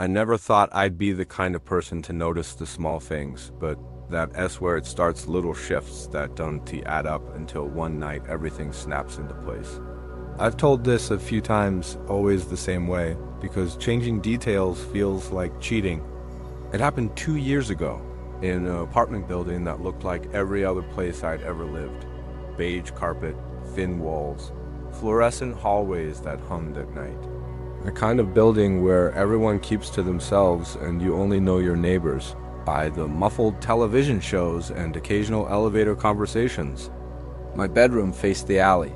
I never thought I'd be the kind of person to notice the small things, but that S where it starts little shifts that don't add up until one night everything snaps into place. I've told this a few times, always the same way, because changing details feels like cheating. It happened 2 years ago in an apartment building that looked like every other place I'd ever lived. Beige carpet, thin walls, fluorescent hallways that hummed at night. A kind of building where everyone keeps to themselves and you only know your neighbors by the muffled television shows and occasional elevator conversations. My bedroom faced the alley.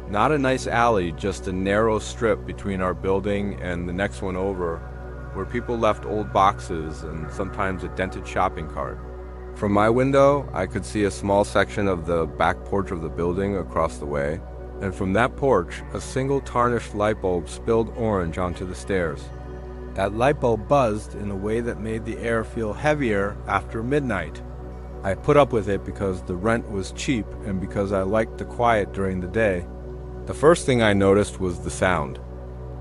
Not a nice alley, just a narrow strip between our building and the next one over, where people left old boxes and sometimes a dented shopping cart. From my window, I could see a small section of the back porch of the building across the way, and from that porch, a single tarnished light bulb spilled orange onto the stairs. That light bulb buzzed in a way that made the air feel heavier after midnight. I put up with it because the rent was cheap and because I liked the quiet during the day. The first thing I noticed was the sound.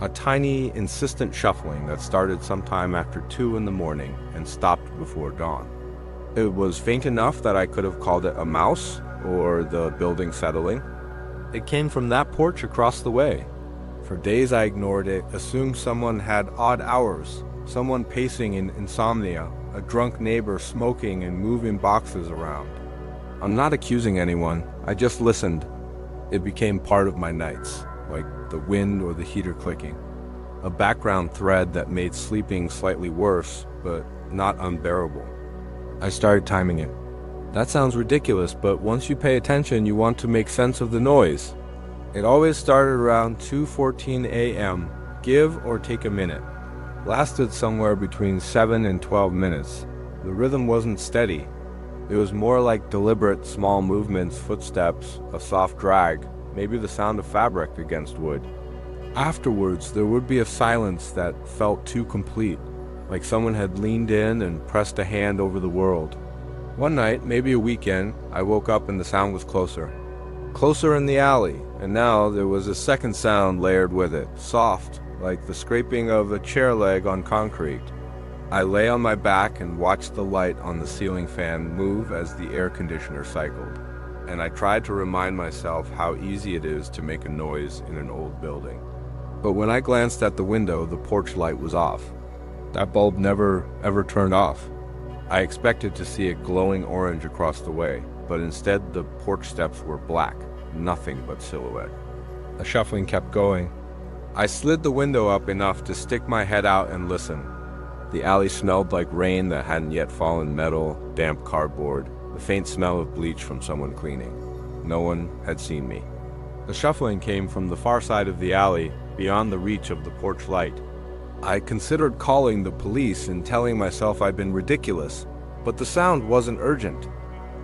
A tiny, insistent shuffling that started sometime after 2 in the morning and stopped before dawn. It was faint enough that I could have called it a mouse or the building settling. It came from that porch across the way. For days I ignored it, assumed someone had odd hours, someone pacing in insomnia, a drunk neighbor smoking and moving boxes around. I'm not accusing anyone, I just listened. It became part of my nights, like the wind or the heater clicking. A background thread that made sleeping slightly worse, but not unbearable. I started timing it. That sounds ridiculous, but once you pay attention, you want to make sense of the noise. It always started around 2:14 a.m., give or take a minute. Lasted somewhere between 7 and 12 minutes. The rhythm wasn't steady. It was more like deliberate small movements, footsteps, a soft drag, maybe the sound of fabric against wood. Afterwards, there would be a silence that felt too complete, like someone had leaned in and pressed a hand over the world. One night, maybe a weekend, I woke up and the sound was closer. Closer in the alley, and now there was a second sound layered with it, soft, like the scraping of a chair leg on concrete. I lay on my back and watched the light on the ceiling fan move as the air conditioner cycled, and I tried to remind myself how easy it is to make a noise in an old building. But when I glanced at the window, the porch light was off. That bulb never ever turned off. I expected to see it glowing orange across the way, but instead the porch steps were black, nothing but silhouette. The shuffling kept going. I slid the window up enough to stick my head out and listen. The alley smelled like rain that hadn't yet fallen, metal, damp cardboard, the faint smell of bleach from someone cleaning. No one had seen me. The shuffling came from the far side of the alley, beyond the reach of the porch light. I considered calling the police and telling myself I'd been ridiculous, but the sound wasn't urgent.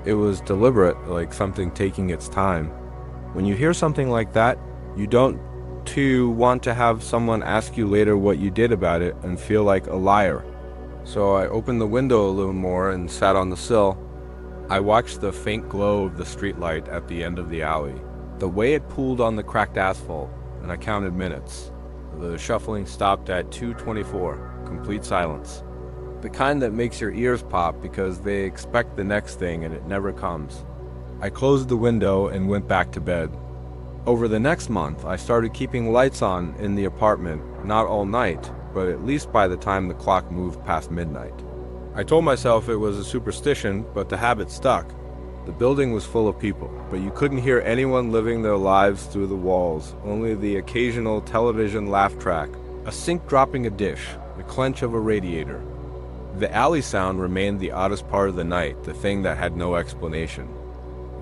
It was deliberate, like something taking its time. When you hear something like that, you don't want to have someone ask you later what you did about it and feel like a liar. So I opened the window a little more and sat on the sill. I watched the faint glow of the streetlight at the end of the alley, the way it pooled on the cracked asphalt, and I counted minutes. The shuffling stopped at 2:24, complete silence. The kind that makes your ears pop because they expect the next thing and it never comes. I closed the window and went back to bed. Over the next month, I started keeping lights on in the apartment, not all night, but at least by the time the clock moved past midnight. I told myself it was a superstition, but the habit stuck. The building was full of people, but you couldn't hear anyone living their lives through the walls, only the occasional television laugh track, a sink dropping a dish, the clench of a radiator. The alley sound remained the oddest part of the night, the thing that had no explanation.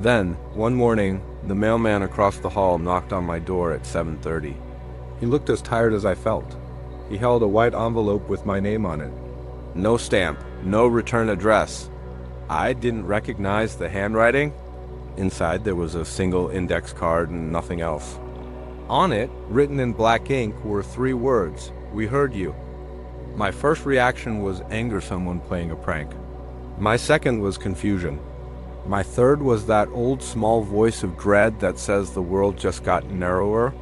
Then, one morning, the mailman across the hall knocked on my door at 7:30. He looked as tired as I felt. He held a white envelope with my name on it. No stamp, no return address. I didn't recognize the handwriting. Inside there was a single index card and nothing else. On it, written in black ink, were 3 words, "We heard you." My first reaction was anger, someone playing a prank. My second was confusion. My third was that old small voice of dread that says the world just got narrower.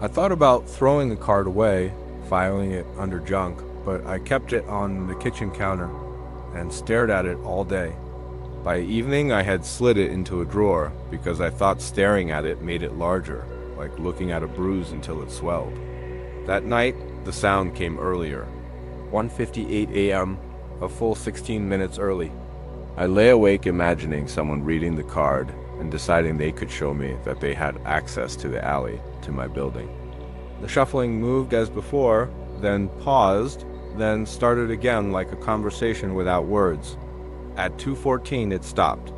I thought about throwing the card away, filing it under junk, but I kept it on the kitchen counter and stared at it all day. By evening, I had slid it into a drawer because I thought staring at it made it larger, like looking at a bruise until it swelled. That night, the sound came earlier. 1:58 a.m., a full 16 minutes early. I lay awake imagining someone reading the card and deciding they could show me that they had access to the alley to my building. The shuffling moved as before, then paused, then started again like a conversation without words. At 2:14 it stopped.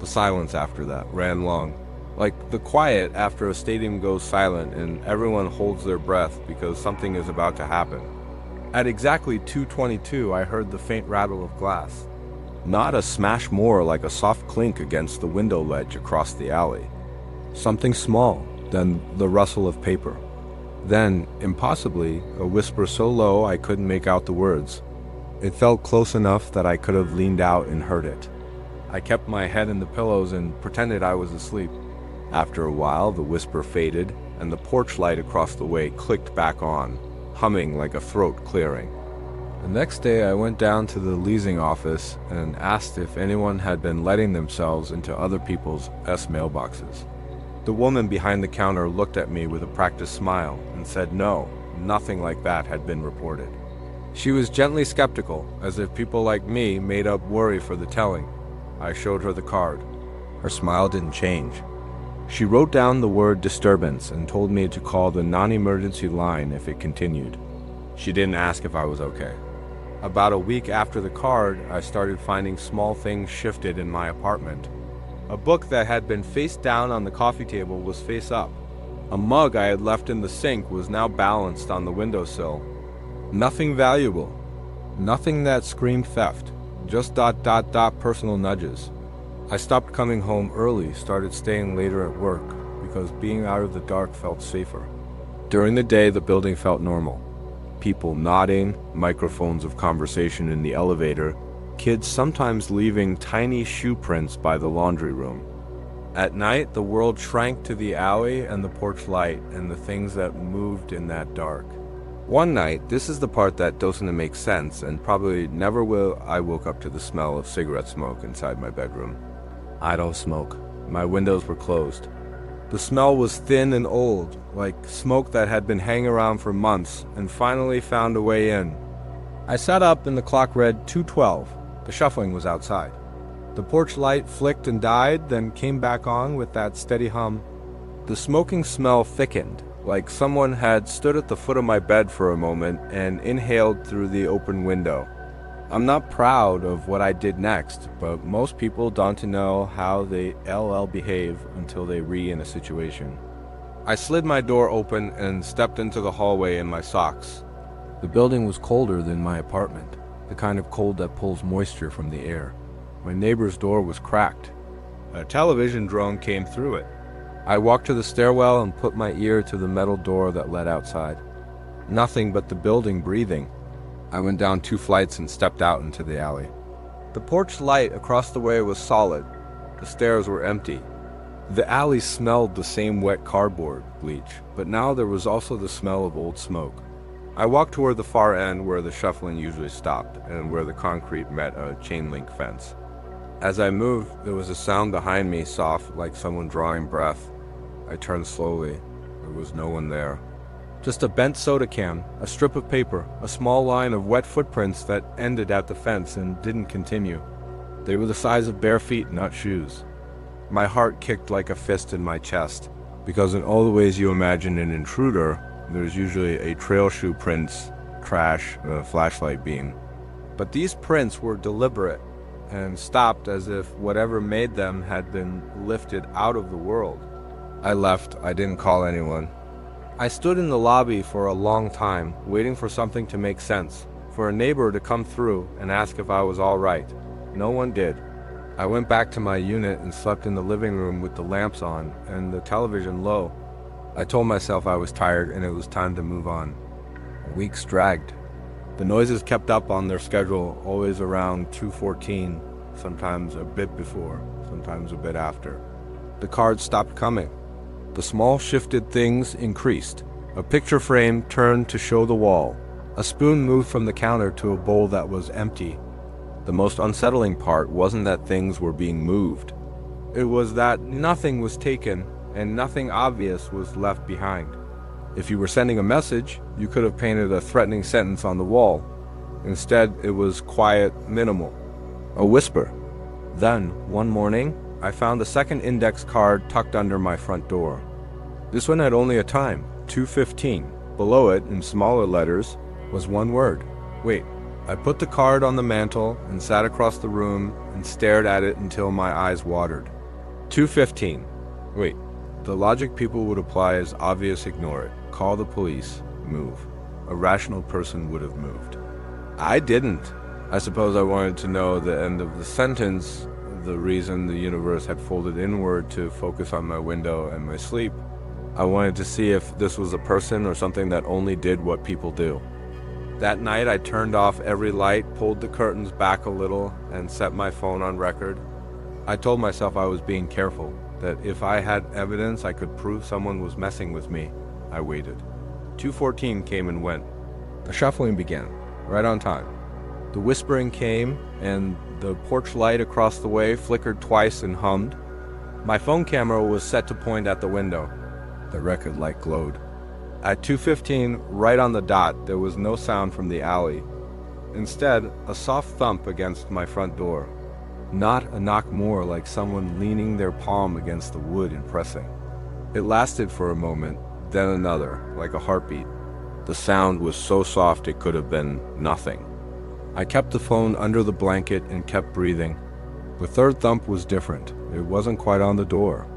The silence after that ran long, like the quiet after a stadium goes silent and everyone holds their breath because something is about to happen. At exactly 2:22 I heard the faint rattle of glass. Not a smash more like a soft clink against the window ledge across the alley. Something small, then the rustle of paper. Then, impossibly, a whisper so low I couldn't make out the words. It felt close enough that I could have leaned out and heard it. I kept my head in the pillows and pretended I was asleep. After a while, the whisper faded, and the porch light across the way clicked back on, humming like a throat clearing. The next day, I went down to the leasing office and asked if anyone had been letting themselves into other people's mailboxes. The woman behind the counter looked at me with a practiced smile and said no, nothing like that had been reported. She was gently skeptical, as if people like me made up worry for the telling. I showed her the card. Her smile didn't change. She wrote down the word disturbance and told me to call the non-emergency line if it continued. She didn't ask if I was okay. About a week after the card, I started finding small things shifted in my apartment. A book that had been face down on the coffee table was face up. A mug I had left in the sink was now balanced on the windowsill. Nothing valuable. Nothing that screamed theft. Just ... personal nudges. I stopped coming home early, started staying later at work, because being out of the dark felt safer. During the day, the building felt normal. People nodding, microphones of conversation in the elevator, kids sometimes leaving tiny shoe prints by the laundry room. At night, the world shrank to the alley and the porch light and the things that moved in that dark. One night, this is the part that doesn't make sense and probably never will, I woke up to the smell of cigarette smoke inside my bedroom. I don't smoke. My windows were closed. The smell was thin and old, like smoke that had been hanging around for months and finally found a way in. I sat up and the clock read 2:12. The shuffling was outside. The porch light flicked and died, then came back on with that steady hum. The smoking smell thickened, like someone had stood at the foot of my bed for a moment and inhaled through the open window. I'm not proud of what I did next, but most people don't know how they behave until they in a situation. I slid my door open and stepped into the hallway in my socks. The building was colder than my apartment, the kind of cold that pulls moisture from the air. My neighbor's door was cracked. A television drone came through it. I walked to the stairwell and put my ear to the metal door that led outside. Nothing but the building breathing. I went down 2 flights and stepped out into the alley. The porch light across the way was solid. The stairs were empty. The alley smelled the same wet cardboard bleach, but now there was also the smell of old smoke. I walked toward the far end where the shuffling usually stopped and where the concrete met a chain-link fence. As I moved, there was a sound behind me, soft, like someone drawing breath. I turned slowly. There was no one there. Just a bent soda can, a strip of paper, a small line of wet footprints that ended at the fence and didn't continue. They were the size of bare feet, not shoes. My heart kicked like a fist in my chest, because in all the ways you imagine an intruder, there's usually a trail shoe prints, trash, a flashlight beam. But these prints were deliberate and stopped as if whatever made them had been lifted out of the world. I left. I didn't call anyone. I stood in the lobby for a long time, waiting for something to make sense, for a neighbor to come through and ask if I was all right. No one did. I went back to my unit and slept in the living room with the lamps on and the television low. I told myself I was tired and it was time to move on. Weeks dragged. The noises kept up on their schedule, always around 2:14, sometimes a bit before, sometimes a bit after. The cards stopped coming. The small shifted things increased. A picture frame turned to show the wall. A spoon moved from the counter to a bowl that was empty. The most unsettling part wasn't that things were being moved. It was that nothing was taken and nothing obvious was left behind. If you were sending a message, you could have painted a threatening sentence on the wall. Instead, it was quiet, minimal. A whisper. Then, one morning, I found a second index card tucked under my front door. This one had only a time, 2:15. Below it, in smaller letters, was one word. Wait. I put the card on the mantel and sat across the room and stared at it until my eyes watered. 2:15. Wait. The logic people would apply is obvious: ignore it. Call the police. Move. A rational person would have moved. I didn't. I suppose I wanted to know the end of the sentence, the reason the universe had folded inward to focus on my window and my sleep. I wanted to see if this was a person or something that only did what people do. That night I turned off every light, pulled the curtains back a little, and set my phone on record. I told myself I was being careful, that if I had evidence I could prove someone was messing with me. I waited. 2:14 came and went. The shuffling began, right on time. The whispering came, and the porch light across the way flickered twice and hummed. My phone camera was set to point at the window. The record light glowed. At 2:15, right on the dot, there was no sound from the alley. Instead, a soft thump against my front door. Not a knock more, like someone leaning their palm against the wood and pressing. It lasted for a moment, then another, like a heartbeat. The sound was so soft it could have been nothing. I kept the phone under the blanket and kept breathing. The third thump was different. It wasn't quite on the door.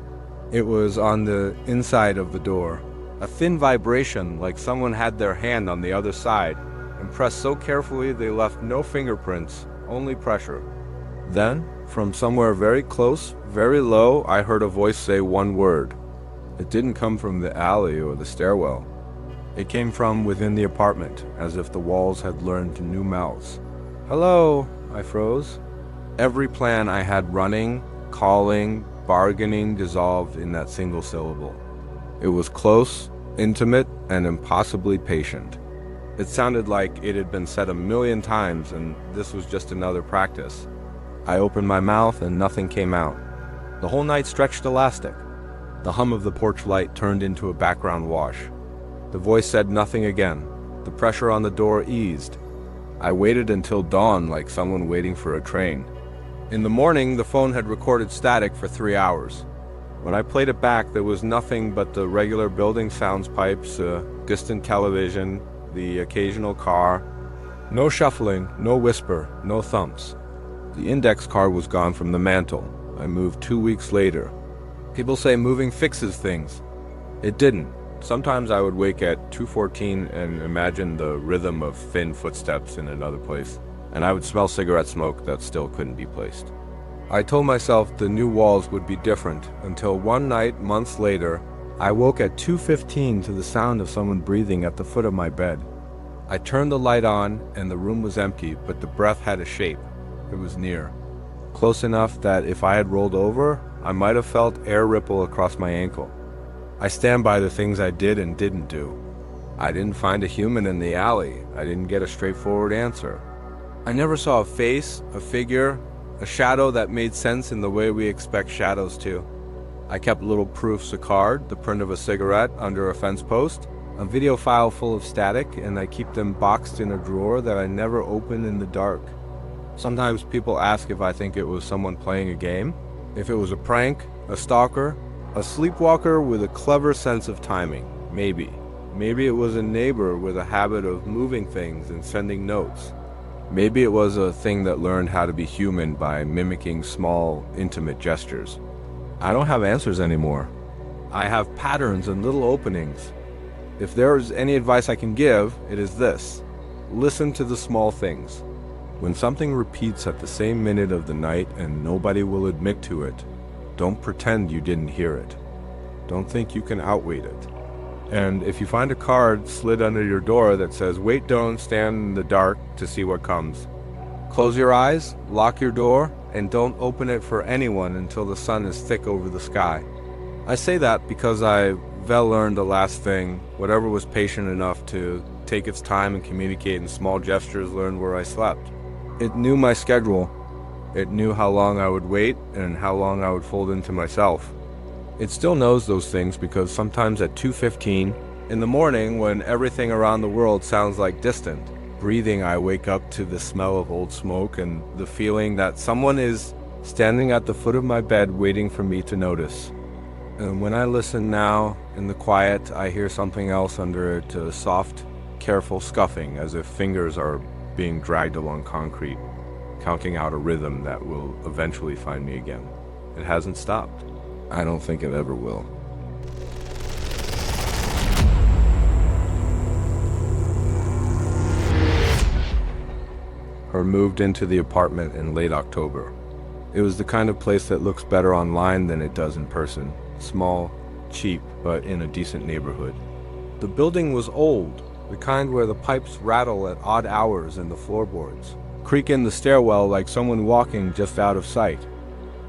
It was on the inside of the door. A thin vibration, like someone had their hand on the other side and pressed so carefully they left no fingerprints, only pressure. Then, from somewhere very close, very low, I heard a voice say one word. It didn't come from the alley or the stairwell. It came from within the apartment, as if the walls had learned new mouths. Hello, I froze. Every plan I had running, calling, bargaining dissolved in that single syllable. It was close, intimate, and impossibly patient. It sounded like it had been said 1,000,000 times, and this was just another practice. I opened my mouth and nothing came out. The whole night stretched elastic. The hum of the porch light turned into a background wash. The voice said nothing again. The pressure on the door eased. I waited until dawn, like someone waiting for a train. In the morning, the phone had recorded static for 3 hours. When I played it back, there was nothing but the regular building sounds pipes, distant television, the occasional car. No shuffling, no whisper, no thumps. The index card was gone from the mantel. I moved 2 weeks later. People say moving fixes things. It didn't. Sometimes I would wake at 2:14 and imagine the rhythm of thin footsteps in another place, and I would smell cigarette smoke that still couldn't be placed. I told myself the new walls would be different, until one night, months later, I woke at 2:15 to the sound of someone breathing at the foot of my bed. I turned the light on, and the room was empty, but the breath had a shape. It was near. Close enough that if I had rolled over, I might have felt air ripple across my ankle. I stand by the things I did and didn't do. I didn't find a human in the alley. I didn't get a straightforward answer. I never saw a face, a figure, a shadow that made sense in the way we expect shadows to. I kept little proofs: a card, the print of a cigarette under a fence post, a video file full of static, and I keep them boxed in a drawer that I never open in the dark. Sometimes people ask if I think it was someone playing a game, if it was a prank, a stalker, a sleepwalker with a clever sense of timing. Maybe. Maybe it was a neighbor with a habit of moving things and sending notes. Maybe it was a thing that learned how to be human by mimicking small, intimate gestures. I don't have answers anymore. I have patterns and little openings. If there is any advice I can give, it is this: listen to the small things. When something repeats at the same minute of the night and nobody will admit to it, don't pretend you didn't hear it. Don't think you can outwait it. And if you find a card slid under your door that says, "Wait, don't stand in the dark to see what comes," close your eyes, lock your door, and don't open it for anyone until the sun is thick over the sky. I say that because I well learned the last thing, whatever was patient enough to take its time and communicate in small gestures, learned where I slept. It knew my schedule. It knew how long I would wait and how long I would fold into myself. It still knows those things because sometimes at 2:15 in the morning, when everything around the world sounds like distant breathing, I wake up to the smell of old smoke and the feeling that someone is standing at the foot of my bed waiting for me to notice. And when I listen now, in the quiet, I hear something else under it, a soft, careful scuffing, as if fingers are being dragged along concrete, counting out a rhythm that will eventually find me again. It hasn't stopped. I don't think it ever will. Her moved into the apartment in late October. It was the kind of place that looks better online than it does in person. Small, cheap, but in a decent neighborhood. The building was old, the kind where the pipes rattle at odd hours in the floorboards, creak in the stairwell like someone walking just out of sight.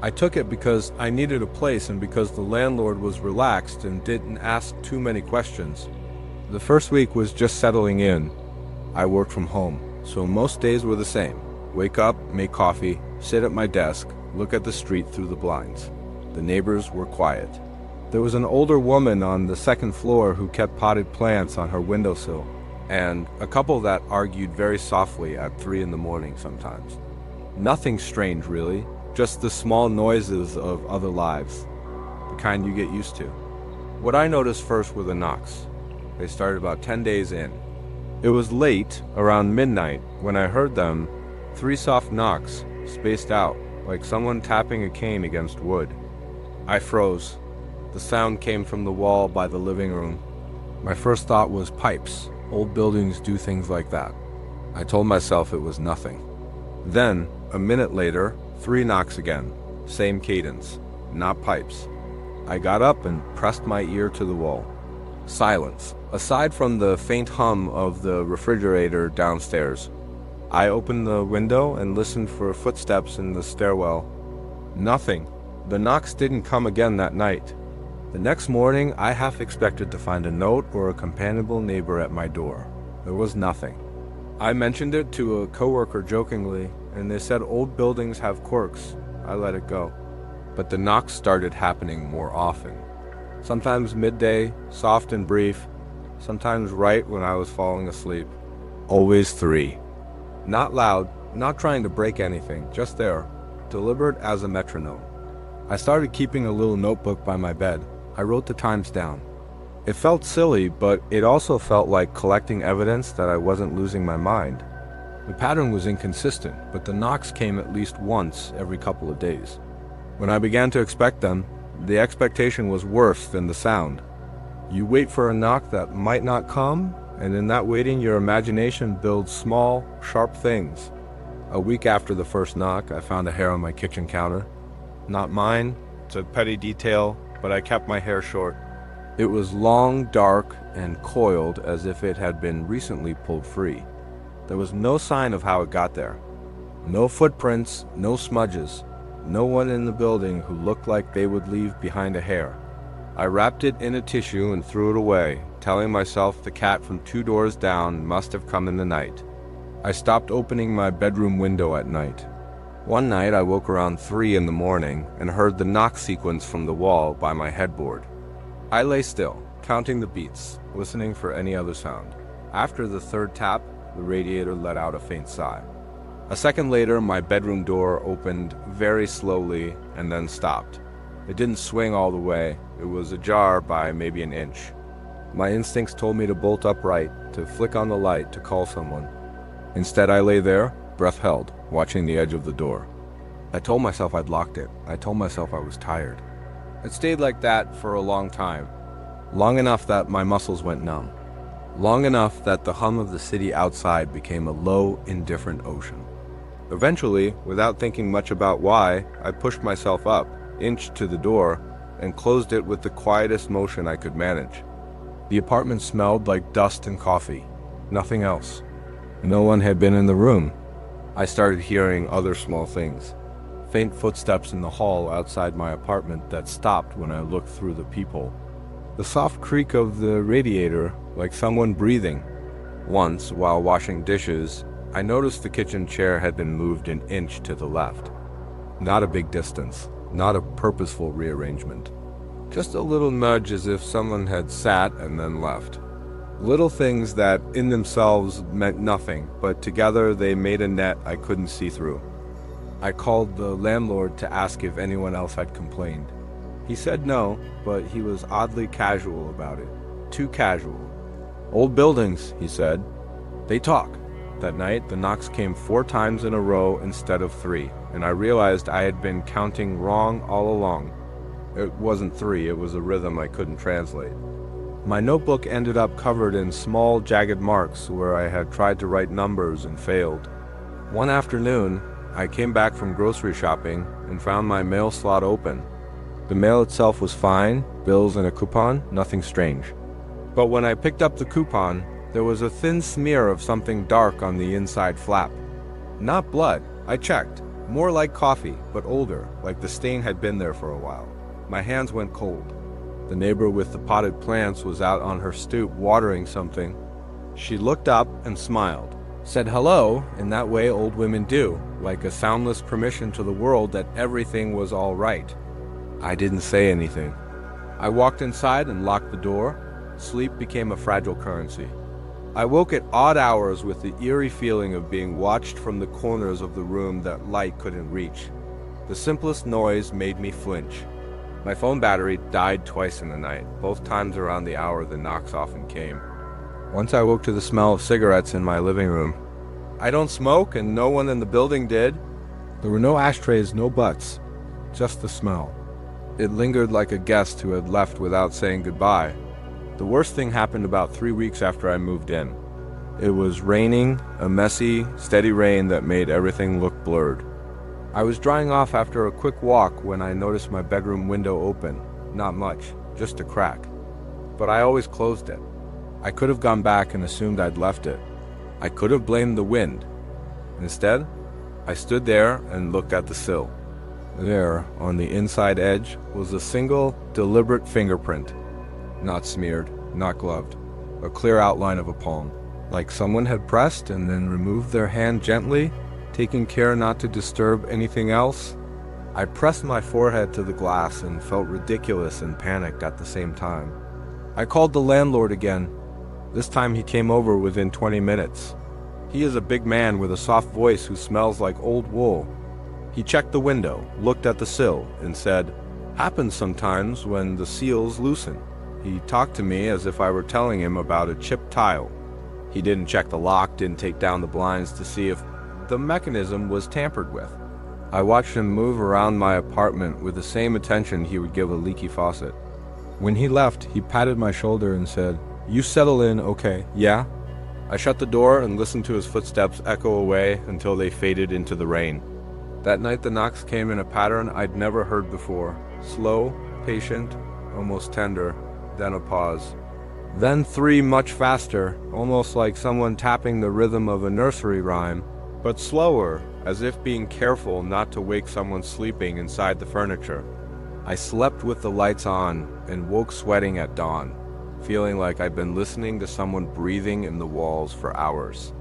I took it because I needed a place and because the landlord was relaxed and didn't ask too many questions. The first week was just settling in. I worked from home, so most days were the same. Wake up, make coffee, sit at my desk, look at the street through the blinds. The neighbors were quiet. There was an older woman on the second floor who kept potted plants on her windowsill, and a couple that argued very softly at 3 in the morning sometimes. Nothing strange, really, just the small noises of other lives, the kind you get used to. What I noticed first were the knocks. They started about 10 days in. It was late, around midnight, when I heard them, 3 soft knocks, spaced out, like someone tapping a cane against wood. I froze. The sound came from the wall by the living room. My first thought was pipes. Old buildings do things like that. I told myself it was nothing. Then, a minute later, 3 knocks again. Same cadence. Not pipes. I got up and pressed my ear to the wall. Silence, aside from the faint hum of the refrigerator downstairs. I opened the window and listened for footsteps in the stairwell. Nothing. The knocks didn't come again that night. The next morning, I half expected to find a note or a companionable neighbor at my door. There was nothing. I mentioned it to a coworker jokingly, and they said old buildings have quirks. I let it go. But the knocks started happening more often. Sometimes midday, soft and brief. Sometimes right when I was falling asleep. Always 3. Not loud, not trying to break anything, just there, deliberate as a metronome. I started keeping a little notebook by my bed. I wrote the times down. It felt silly, but it also felt like collecting evidence that I wasn't losing my mind. The pattern was inconsistent, but the knocks came at least once every couple of days. When I began to expect them, the expectation was worse than the sound. You wait for a knock that might not come, and in that waiting your imagination builds small, sharp things. A week after the first knock, I found a hair on my kitchen counter. Not mine, it's a petty detail, but I kept my hair short. It was long, dark, and coiled as if it had been recently pulled free. There was no sign of how it got there. No footprints, no smudges. No one in the building who looked like they would leave behind a hair. I wrapped it in a tissue and threw it away, telling myself the cat from 2 doors down must have come in the night. I stopped opening my bedroom window at night. One night I woke around 3 in the morning and heard the knock sequence from the wall by my headboard. I lay still, counting the beats, listening for any other sound. After the 3rd tap, the radiator let out a faint sigh. A second later, my bedroom door opened very slowly and then stopped. It didn't swing all the way. It was ajar by maybe an inch. My instincts told me to bolt upright, to flick on the light, to call someone. Instead, I lay there, breath held, watching the edge of the door. I told myself I'd locked it. I told myself I was tired. It stayed like that for a long time. Long enough that my muscles went numb. Long enough that the hum of the city outside became a low, indifferent ocean. Eventually, without thinking much about why, I pushed myself up, inched to the door, and closed it with the quietest motion I could manage. The apartment smelled like dust and coffee. Nothing else. No one had been in the room. I started hearing other small things. Faint footsteps in the hall outside my apartment that stopped when I looked through the peephole. The soft creak of the radiator, like someone breathing. Once, while washing dishes, I noticed the kitchen chair had been moved an inch to the left. Not a big distance, not a purposeful rearrangement. Just a little nudge as if someone had sat and then left. Little things that in themselves meant nothing, but together they made a net I couldn't see through. I called the landlord to ask if anyone else had complained. He said no, but he was oddly casual about it. Too casual. Old buildings, he said. They talk. That night, the knocks came 4 times in a row instead of 3, and I realized I had been counting wrong all along. It wasn't 3, it was a rhythm I couldn't translate. My notebook ended up covered in small, jagged marks where I had tried to write numbers and failed. One afternoon, I came back from grocery shopping and found my mail slot open. The mail itself was fine, bills and a coupon, nothing strange. But when I picked up the coupon, there was a thin smear of something dark on the inside flap. Not blood, I checked. More like coffee, but older, like the stain had been there for a while. My hands went cold. The neighbor with the potted plants was out on her stoop watering something. She looked up and smiled, said hello in that way old women do, like a soundless permission to the world that everything was all right. I didn't say anything. I walked inside and locked the door. Sleep became a fragile currency. I woke at odd hours with the eerie feeling of being watched from the corners of the room that light couldn't reach. The simplest noise made me flinch. My phone battery died twice in the night, both times around the hour the knocks often came. Once I woke to the smell of cigarettes in my living room. I don't smoke, and no one in the building did. There were no ashtrays, no butts, just the smell. It lingered like a guest who had left without saying goodbye. The worst thing happened about 3 weeks after I moved in. It was raining, a messy, steady rain that made everything look blurred. I was drying off after a quick walk when I noticed my bedroom window open. Not much, just a crack. But I always closed it. I could have gone back and assumed I'd left it. I could have blamed the wind. Instead, I stood there and looked at the sill. There, on the inside edge, was a single, deliberate fingerprint. Not smeared, not gloved. A clear outline of a palm. Like someone had pressed and then removed their hand gently, taking care not to disturb anything else. I pressed my forehead to the glass and felt ridiculous and panicked at the same time. I called the landlord again. This time he came over within 20 minutes. He is a big man with a soft voice who smells like old wool. He checked the window, looked at the sill, and said, "Happens sometimes when the seals loosen." He talked to me as if I were telling him about a chipped tile. He didn't check the lock, didn't take down the blinds to see if the mechanism was tampered with. I watched him move around my apartment with the same attention he would give a leaky faucet. When he left, he patted my shoulder and said, "You settle in, okay, yeah?" I shut the door and listened to his footsteps echo away until they faded into the rain. That night the knocks came in a pattern I'd never heard before. Slow, patient, almost tender, then a pause. Then 3 much faster, almost like someone tapping the rhythm of a nursery rhyme, but slower, as if being careful not to wake someone sleeping inside the furniture. I slept with the lights on and woke sweating at dawn, feeling like I'd been listening to someone breathing in the walls for hours.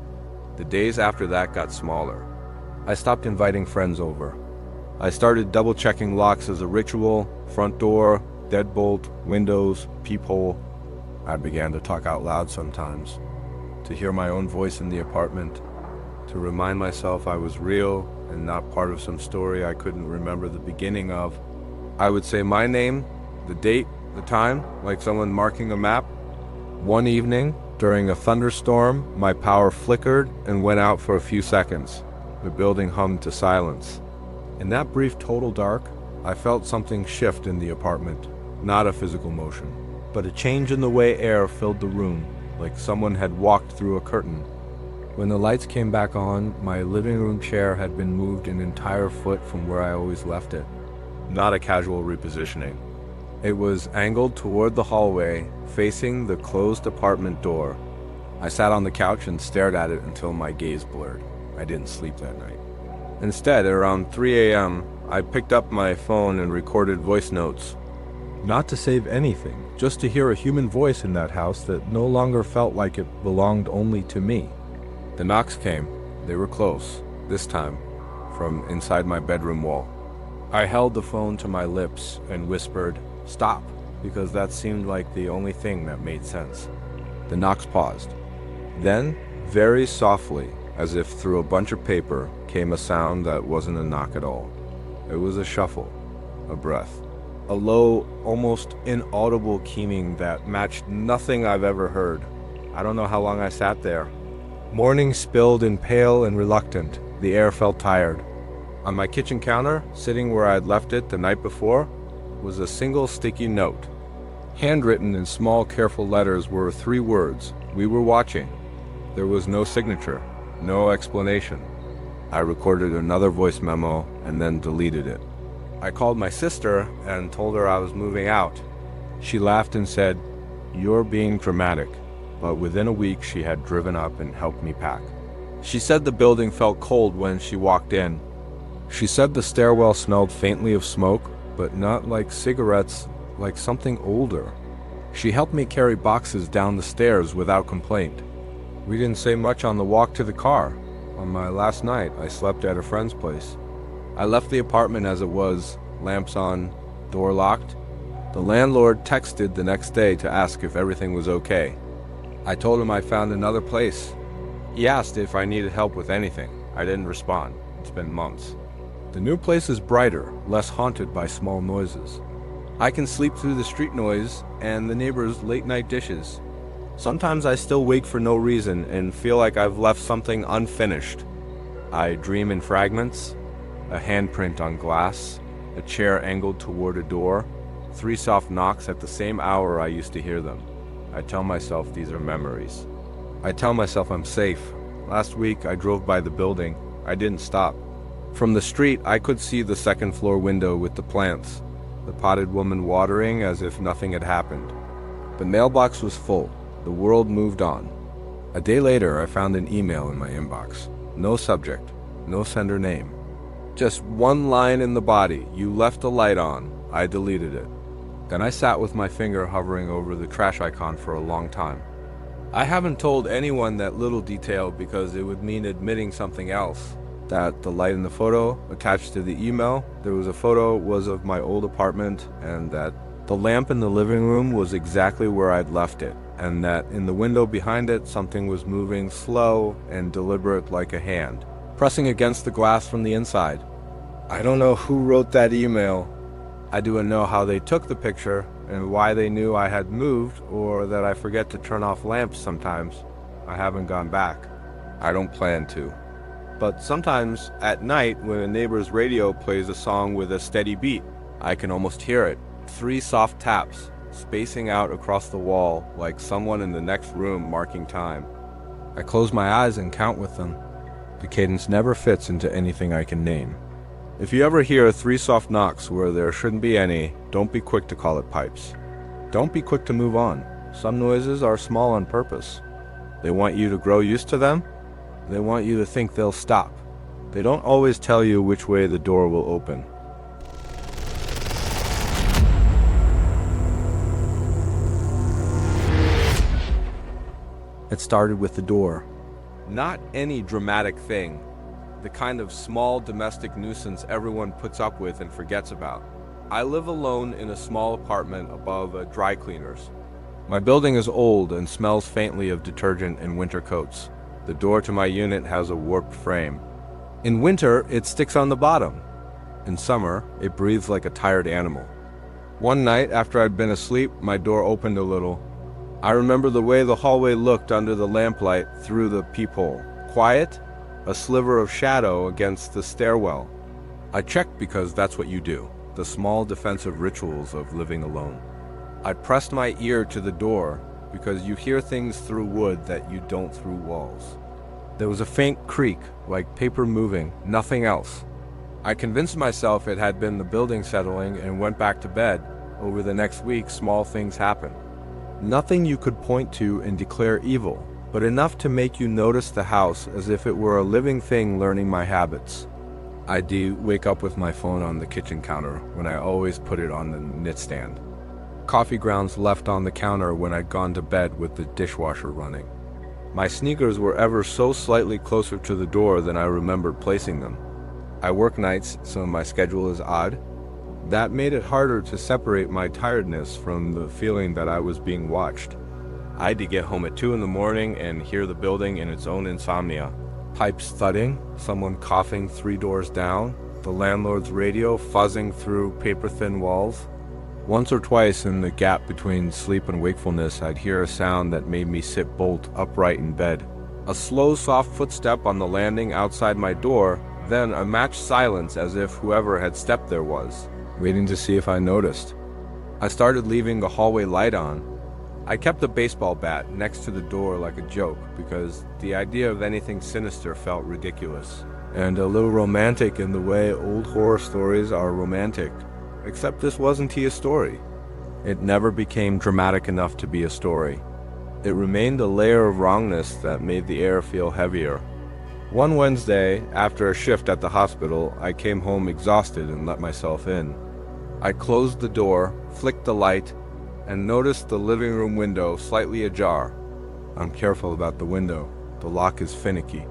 The days after that got smaller. I stopped inviting friends over. I started double-checking locks as a ritual, front door, deadbolt, windows, peephole. I began to talk out loud sometimes, to hear my own voice in the apartment, to remind myself I was real and not part of some story I couldn't remember the beginning of. I would say my name, the date, the time, like someone marking a map. One evening, during a thunderstorm, my power flickered and went out for a few seconds. The building hummed to silence. In that brief total dark, I felt something shift in the apartment. Not a physical motion, but a change in the way air filled the room, like someone had walked through a curtain. When the lights came back on, my living room chair had been moved an entire foot from where I always left it. Not a casual repositioning. It was angled toward the hallway, facing the closed apartment door. I sat on the couch and stared at it until my gaze blurred. I didn't sleep that night. Instead, around 3 a.m., I picked up my phone and recorded voice notes. Not to save anything, just to hear a human voice in that house that no longer felt like it belonged only to me. The knocks came. They were close, this time, from inside my bedroom wall. I held the phone to my lips and whispered, "Stop," because that seemed like the only thing that made sense. The knocks paused. Then, very softly, as if through a bunch of paper, came a sound that wasn't a knock at all. It was a shuffle, a breath, a low, almost inaudible keening that matched nothing I've ever heard. I don't know how long I sat there. Morning spilled in, pale and reluctant. The air felt tired. On my kitchen counter, sitting where I'd left it the night before, was a single sticky note. Handwritten in small, careful letters were 3 words: "We were watching." There was no signature, no explanation. I recorded another voice memo and then deleted it. I called my sister and told her I was moving out. She laughed and said, "You're being dramatic." But within a week, she had driven up and helped me pack. She said the building felt cold when she walked in. She said the stairwell smelled faintly of smoke, but not like cigarettes, like something older. She helped me carry boxes down the stairs without complaint. We didn't say much on the walk to the car. On my last night, I slept at a friend's place. I left the apartment as it was, lamps on, door locked. The landlord texted the next day to ask if everything was okay. I told him I found another place. He asked if I needed help with anything. I didn't respond. It's been months. The new place is brighter, less haunted by small noises. I can sleep through the street noise and the neighbors' late-night dishes. Sometimes I still wake for no reason and feel like I've left something unfinished. I dream in fragments, a handprint on glass, a chair angled toward a door, 3 soft knocks at the same hour I used to hear them. I tell myself these are memories. I tell myself I'm safe. Last week I drove by the building. I didn't stop. From the street I could see the second floor window with the plants, the potted woman watering as if nothing had happened. The mailbox was full. The world moved on. A day later I found an email in my inbox. No subject, no sender name. Just one line in the body: "You left the light on." I deleted it. Then I sat with my finger hovering over the trash icon for a long time. I haven't told anyone that little detail because it would mean admitting something else. That the light in the photo attached to the email, there was a photo, was of my old apartment, and that the lamp in the living room was exactly where I'd left it, and that in the window behind it something was moving slow and deliberate like a hand, pressing against the glass from the inside. I don't know who wrote that email. I do know how they took the picture and why they knew I had moved or that I forget to turn off lamps sometimes. I haven't gone back. I don't plan to. But sometimes at night when a neighbor's radio plays a song with a steady beat, I can almost hear it. 3 soft taps, spacing out across the wall like someone in the next room marking time. I close my eyes and count with them. The cadence never fits into anything I can name. If you ever hear 3 soft knocks where there shouldn't be any, don't be quick to call it pipes. Don't be quick to move on. Some noises are small on purpose. They want you to grow used to them. They want you to think they'll stop. They don't always tell you which way the door will open. It started with the door. Not any dramatic thing. The kind of small domestic nuisance everyone puts up with and forgets about. I live alone in a small apartment above a dry cleaner's. My building is old and smells faintly of detergent and winter coats. The door to my unit has a warped frame. In winter, it sticks on the bottom. In summer, it breathes like a tired animal. One night, after I'd been asleep, my door opened a little. I remember the way the hallway looked under the lamplight through the peephole. Quiet, a sliver of shadow against the stairwell. I checked because that's what you do, the small defensive rituals of living alone. I pressed my ear to the door because you hear things through wood that you don't through walls. There was a faint creak, like paper moving, nothing else. I convinced myself it had been the building settling and went back to bed. Over the next week, small things happened. Nothing you could point to and declare evil, but enough to make you notice the house as if it were a living thing learning my habits. I'd wake up with my phone on the kitchen counter when I always put it on the nightstand. coffee grounds left on the counter when I'd gone to bed with the dishwasher running. My sneakers were ever so slightly closer to the door than I remembered placing them. I work nights, so my schedule is odd. That made it harder to separate my tiredness from the feeling that I was being watched. I had to get home at 2 in the morning and hear the building in its own insomnia. Pipes thudding, someone coughing 3 doors down, the landlord's radio fuzzing through paper-thin walls. Once or twice in the gap between sleep and wakefulness, I'd hear a sound that made me sit bolt upright in bed. A slow, soft footstep on the landing outside my door, then a matched silence as if whoever had stepped there was, waiting to see if I noticed. I started leaving the hallway light on. I kept a baseball bat next to the door like a joke because the idea of anything sinister felt ridiculous, and a little romantic in the way old horror stories are romantic. Except this wasn't a story. It never became dramatic enough to be a story. It remained a layer of wrongness that made the air feel heavier. One Wednesday, after a shift at the hospital, I came home exhausted and let myself in. I closed the door, flicked the light, and noticed the living room window slightly ajar. I'm careful about the window. The lock is finicky.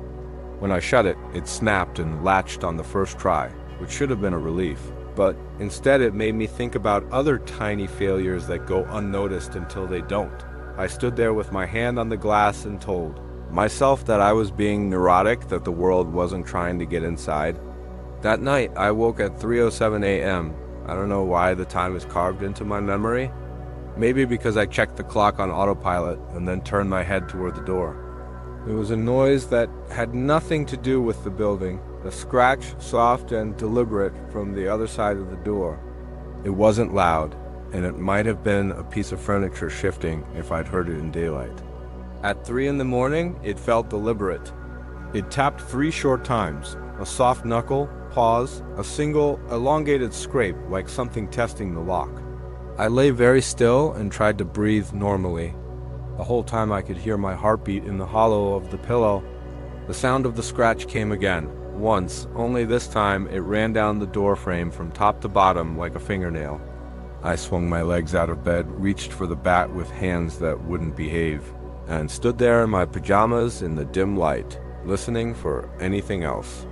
When I shut it, it snapped and latched on the first try, which should have been a relief. But instead it made me think about other tiny failures that go unnoticed until they don't. I stood there with my hand on the glass and told myself that I was being neurotic, that the world wasn't trying to get inside. That night, I woke at 3:07 a.m. I don't know why the time is carved into my memory. Maybe because I checked the clock on autopilot and then turned my head toward the door. It was a noise that had nothing to do with the building, a scratch, soft and deliberate, from the other side of the door. It wasn't loud, and it might have been a piece of furniture shifting if I'd heard it in daylight. At 3 in the morning, it felt deliberate. It tapped 3 short times, a soft knuckle, pause, a single, elongated scrape like something testing the lock. I lay very still and tried to breathe normally. The whole time I could hear my heartbeat in the hollow of the pillow. The sound of the scratch came again. Once, only this time it ran down the door frame from top to bottom like a fingernail. I swung my legs out of bed, reached for the bat with hands that wouldn't behave, and stood there in my pajamas in the dim light, listening for anything else.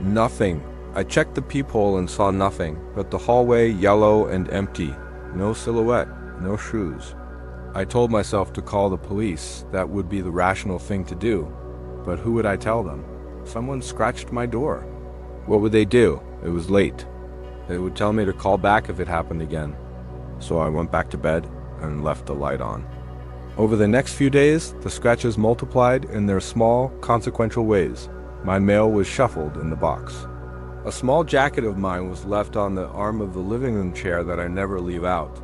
Nothing. I checked the peephole and saw nothing, but the hallway yellow and empty. No silhouette, no shoes. I told myself to call the police. That would be the rational thing to do. But who would I tell them? Someone scratched my door. What would they do? It was late. They would tell me to call back if it happened again. So I went back to bed and left the light on. Over the next few days, the scratches multiplied in their small, consequential ways. My mail was shuffled in the box. A small jacket of mine was left on the arm of the living room chair that I never leave out.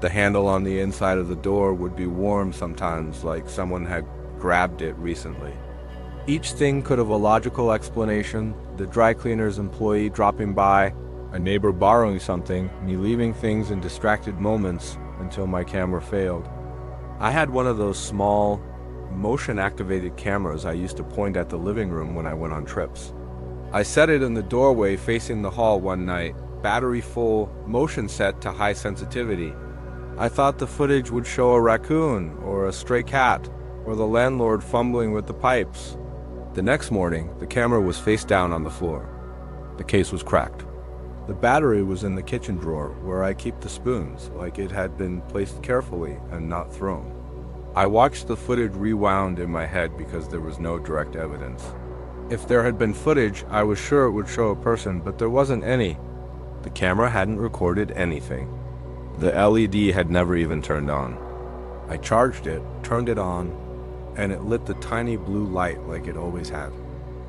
The handle on the inside of the door would be warm sometimes, like someone had grabbed it recently. Each thing could have a logical explanation: the dry cleaner's employee dropping by, a neighbor borrowing something, me leaving things in distracted moments until my camera failed. I had one of those small, motion-activated cameras I used to point at the living room when I went on trips. I set it in the doorway facing the hall one night, battery full, motion set to high sensitivity. I thought the footage would show a raccoon, or a stray cat, or the landlord fumbling with the pipes. The next morning, the camera was face down on the floor. The case was cracked. The battery was in the kitchen drawer, where I keep the spoons, like it had been placed carefully and not thrown. I watched the footage rewound in my head because there was no direct evidence. If there had been footage, I was sure it would show a person, but there wasn't any. The camera hadn't recorded anything. The LED had never even turned on. I charged it, turned it on, and it lit the tiny blue light like it always had.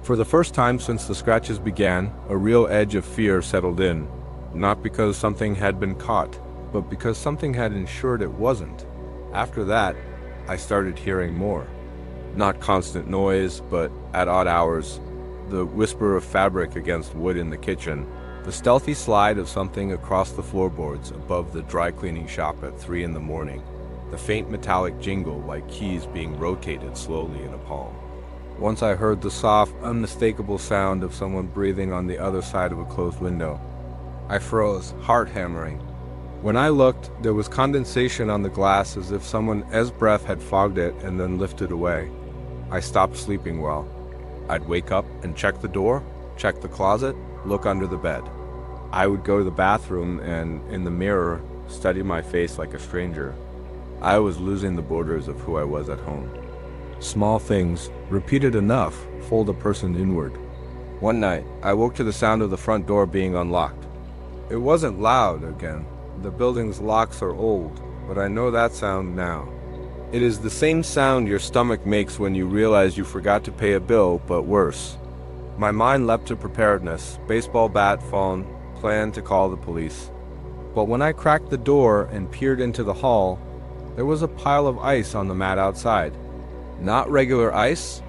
For the first time since the scratches began, a real edge of fear settled in, not because something had been caught, but because something had ensured it wasn't. After that, I started hearing more. Not constant noise, but at odd hours, the whisper of fabric against wood in the kitchen, the stealthy slide of something across the floorboards above the dry cleaning shop at 3 in the morning, the faint metallic jingle like keys being rotated slowly in a palm. Once I heard the soft, unmistakable sound of someone breathing on the other side of a closed window. I froze, heart hammering. When I looked, there was condensation on the glass as if someone's breath had fogged it and then lifted away. I stopped sleeping well. I'd wake up and check the door, check the closet, look under the bed. I would go to the bathroom and, in the mirror, study my face like a stranger. I was losing the borders of who I was at home. Small things, repeated enough, fold a person inward. One night, I woke to the sound of the front door being unlocked. It wasn't loud again. The building's locks are old, but I know that sound now. It is the same sound your stomach makes when you realize you forgot to pay a bill, but worse. My mind leapt to preparedness, baseball bat, phone, plan to call the police. But when I cracked the door and peered into the hall, there was a pile of ice on the mat outside. Not regular ice,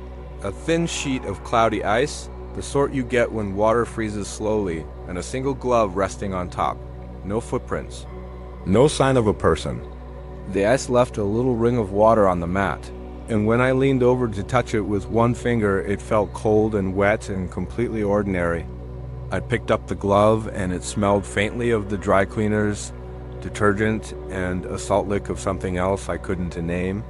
a thin sheet of cloudy ice, the sort you get when water freezes slowly, and a single glove resting on top. No footprints. No sign of a person. The ice left a little ring of water on the mat, and when I leaned over to touch it with one finger, it felt cold and wet and completely ordinary. I picked up the glove, and it smelled faintly of the dry cleaners, detergent, and a salt lick of something else I couldn't name.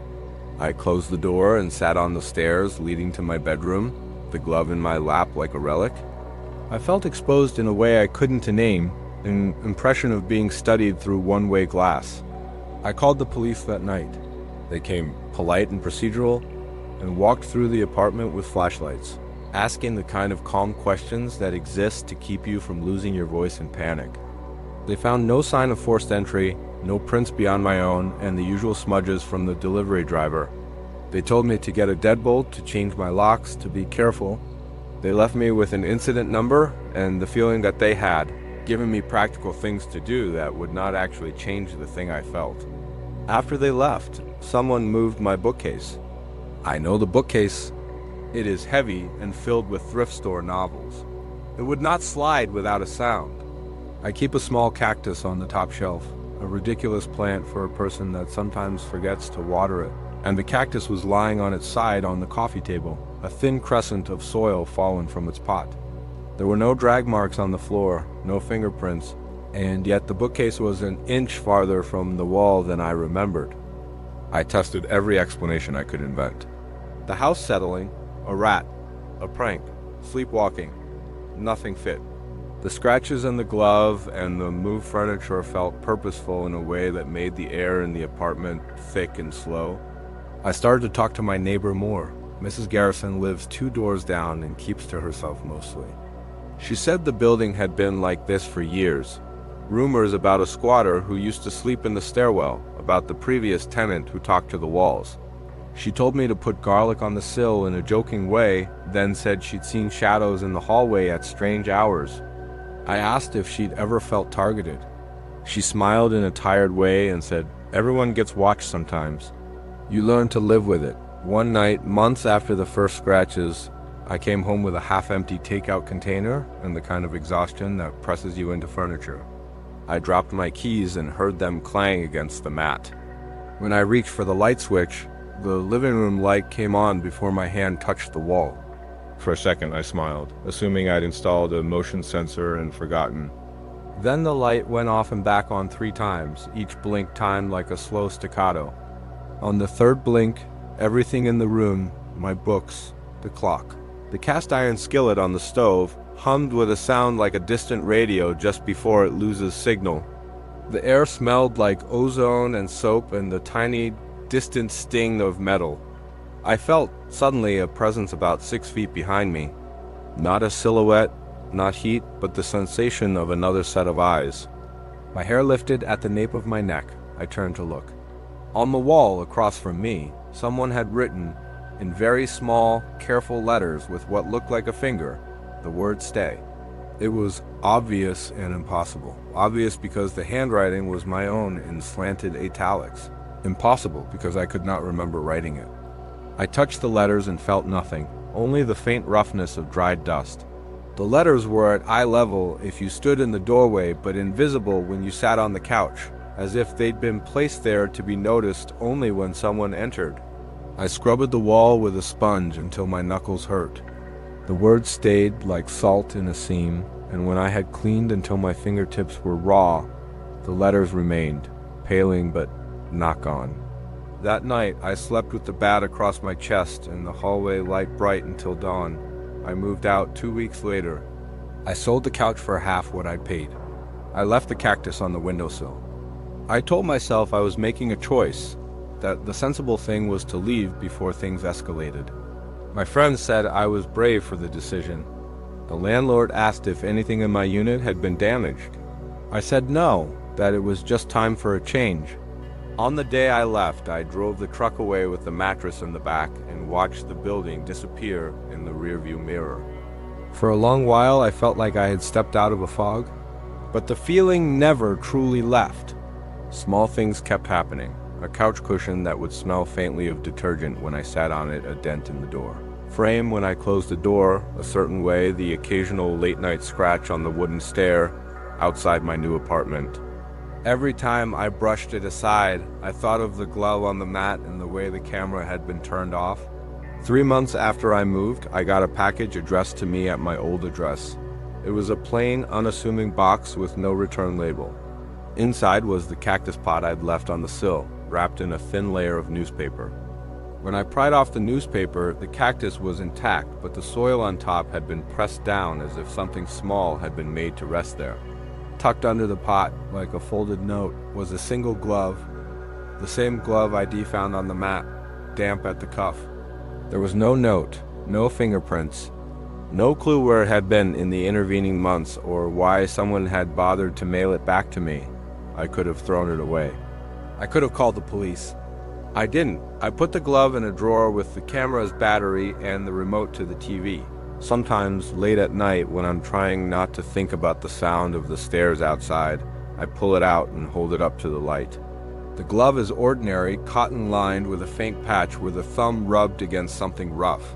I closed the door and sat on the stairs leading to my bedroom, the glove in my lap like a relic. I felt exposed in a way I couldn't name, an impression of being studied through one-way glass. I called the police that night. They came, polite and procedural, and walked through the apartment with flashlights, asking the kind of calm questions that exist to keep you from losing your voice in panic. They found no sign of forced entry, no prints beyond my own, and the usual smudges from the delivery driver. They told me to get a deadbolt, to change my locks, to be careful. They left me with an incident number and the feeling that they had, given me practical things to do that would not actually change the thing I felt. After they left, someone moved my bookcase. I know the bookcase. It is heavy and filled with thrift store novels. It would not slide without a sound. I keep a small cactus on the top shelf, a ridiculous plant for a person that sometimes forgets to water it, and the cactus was lying on its side on the coffee table, a thin crescent of soil fallen from its pot. There were no drag marks on the floor, no fingerprints, and yet the bookcase was an inch farther from the wall than I remembered. I tested every explanation I could invent. The house settling, a rat, a prank, sleepwalking. Nothing fit. The scratches in the glove and the moved furniture felt purposeful in a way that made the air in the apartment thick and slow. I started to talk to my neighbor more. Mrs. Garrison lives 2 doors down and keeps to herself mostly. She said the building had been like this for years. Rumors about a squatter who used to sleep in the stairwell, about the previous tenant who talked to the walls. She told me to put garlic on the sill in a joking way, then said she'd seen shadows in the hallway at strange hours. I asked if she'd ever felt targeted. She smiled in a tired way and said, "Everyone gets watched sometimes. You learn to live with it." One night, months after the first scratches, I came home with a half-empty takeout container and the kind of exhaustion that presses you into furniture. I dropped my keys and heard them clang against the mat. When I reached for the light switch, the living room light came on before my hand touched the wall. For a second, I smiled, assuming I'd installed a motion sensor and forgotten. Then the light went off and back on 3 times, each blink timed like a slow staccato. On the 3rd blink, everything in the room, my books, the clock, the cast iron skillet on the stove, hummed with a sound like a distant radio just before it loses signal. The air smelled like ozone and soap and the tiny, distant sting of metal. I felt, suddenly, a presence about 6 feet behind me. Not a silhouette, not heat, but the sensation of another set of eyes. My hair lifted at the nape of my neck. I turned to look. On the wall across from me, someone had written, in very small, careful letters with what looked like a finger, the word "stay." It was obvious and impossible. Obvious because the handwriting was my own in slanted italics. Impossible because I could not remember writing it. I touched the letters and felt nothing, only the faint roughness of dried dust. The letters were at eye level if you stood in the doorway, but invisible when you sat on the couch, as if they'd been placed there to be noticed only when someone entered. I scrubbed the wall with a sponge until my knuckles hurt. The words stayed like salt in a seam, and when I had cleaned until my fingertips were raw, the The letters remained, paling but not gone. That night, I slept with the bat across my chest and the hallway light bright until dawn. I moved out 2 weeks later. I sold the couch for half what I'd paid. I left the cactus on the windowsill. I told myself I was making a choice, that the sensible thing was to leave before things escalated. My friends said I was brave for the decision. The landlord asked if anything in my unit had been damaged. I said no, that it was just time for a change. On the day I left, I drove the truck away with the mattress in the back and watched the building disappear in the rearview mirror. For a long while, I felt like I had stepped out of a fog, but the feeling never truly left. Small things kept happening. A couch cushion that would smell faintly of detergent when I sat on it, a dent in the door. Frame when I closed the door a certain way, the occasional late-night scratch on the wooden stair outside my new apartment. Every time I brushed it aside, I thought of the glove on the mat and the way the camera had been turned off. 3 months after I moved, I got a package addressed to me at my old address. It was a plain, unassuming box with no return label. Inside was the cactus pot I'd left on the sill, wrapped in a thin layer of newspaper. When I pried off the newspaper, the cactus was intact, but the soil on top had been pressed down as if something small had been made to rest there. Tucked under the pot, like a folded note, was a single glove, the same glove ID found on the mat, damp at the cuff. There was no note, no fingerprints, no clue where it had been in the intervening months or why someone had bothered to mail it back to me. I could have thrown it away. I could have called the police. I didn't. I put the glove in a drawer with the camera's battery and the remote to the TV. Sometimes, late at night, when I'm trying not to think about the sound of the stairs outside, I pull it out and hold it up to the light. The glove is ordinary, cotton-lined with a faint patch where the thumb rubbed against something rough.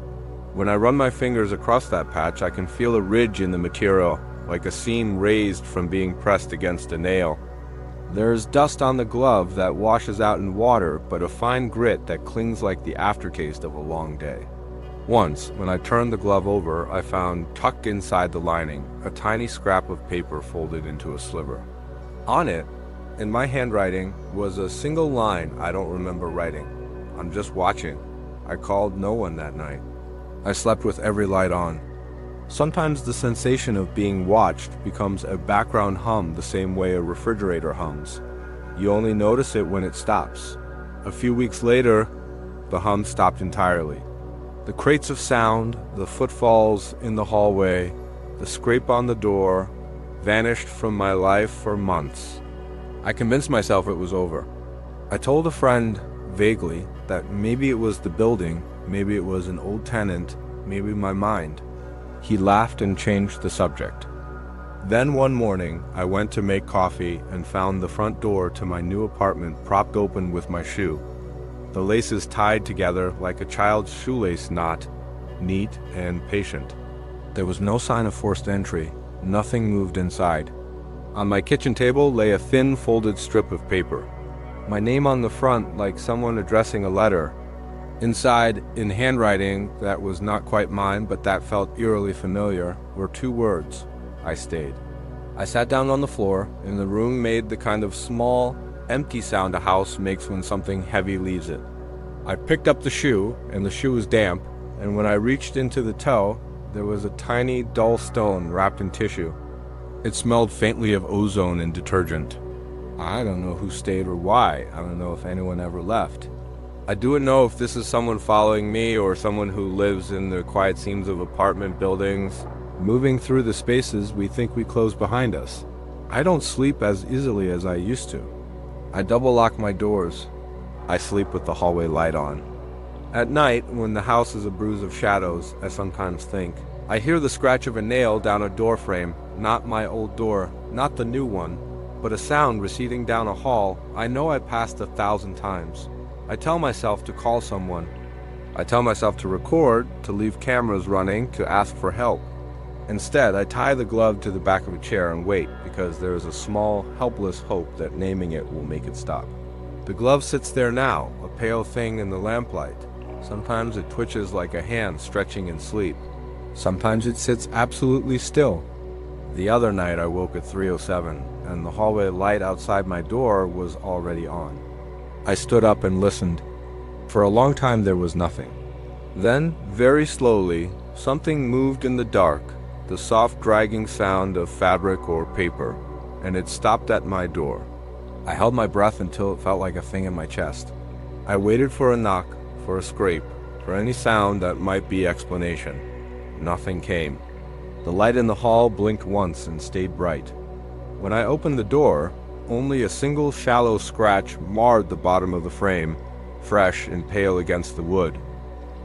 When I run my fingers across that patch, I can feel a ridge in the material, like a seam raised from being pressed against a nail. There's dust on the glove that washes out in water, but a fine grit that clings like the aftertaste of a long day. Once, when I turned the glove over, I found tucked inside the lining a tiny scrap of paper folded into a sliver. On it, in my handwriting, was a single line I don't remember writing. I'm just watching. I called no one that night. I slept with every light on. Sometimes the sensation of being watched becomes a background hum the same way a refrigerator hums. You only notice it when it stops. A few weeks later, the hum stopped entirely. The crates of sound, the footfalls in the hallway, the scrape on the door, vanished from my life for months. I convinced myself it was over. I told a friend, vaguely, that maybe it was the building, maybe it was an old tenant, maybe my mind. He laughed and changed the subject. Then one morning, I went to make coffee and found the front door to my new apartment propped open with my shoe. The laces tied together like a child's shoelace knot, neat and patient. There was no sign of forced entry. Nothing moved inside. On my kitchen table lay a thin folded strip of paper. My name on the front like someone addressing a letter. Inside, in handwriting that was not quite mine but that felt eerily familiar, were 2 words. I stayed. I sat down on the floor, and the room made the kind of small, empty sound a house makes when something heavy leaves it. I picked up the shoe, and the shoe was damp, and when I reached into the toe, there was a tiny, dull stone wrapped in tissue. It smelled faintly of ozone and detergent. I don't know who stayed or why. I don't know if anyone ever left. I don't know if this is someone following me or someone who lives in the quiet seams of apartment buildings, moving through the spaces we think we close behind us. I don't sleep as easily as I used to. I double lock my doors. I sleep with the hallway light on. At night, when the house is a bruise of shadows, I sometimes think, I hear the scratch of a nail down a door frame, not my old door, not the new one, but a sound receding down a hall I know I passed 1,000 times. I tell myself to call someone. I tell myself to record, to leave cameras running, to ask for help. Instead, I tie the glove to the back of a chair and wait, because there is a small, helpless hope that naming it will make it stop. The glove sits there now, a pale thing in the lamplight. Sometimes it twitches like a hand stretching in sleep. Sometimes it sits absolutely still. The other night I woke at 3:07, and the hallway light outside my door was already on. I stood up and listened. For a long time there was nothing. Then, very slowly, something moved in the dark, the soft dragging sound of fabric or paper, and it stopped at my door. I held my breath until it felt like a thing in my chest. I waited for a knock, for a scrape, for any sound that might be explanation. Nothing came. The light in the hall blinked once and stayed bright. When I opened the door, only a single shallow scratch marred the bottom of the frame, fresh and pale against the wood.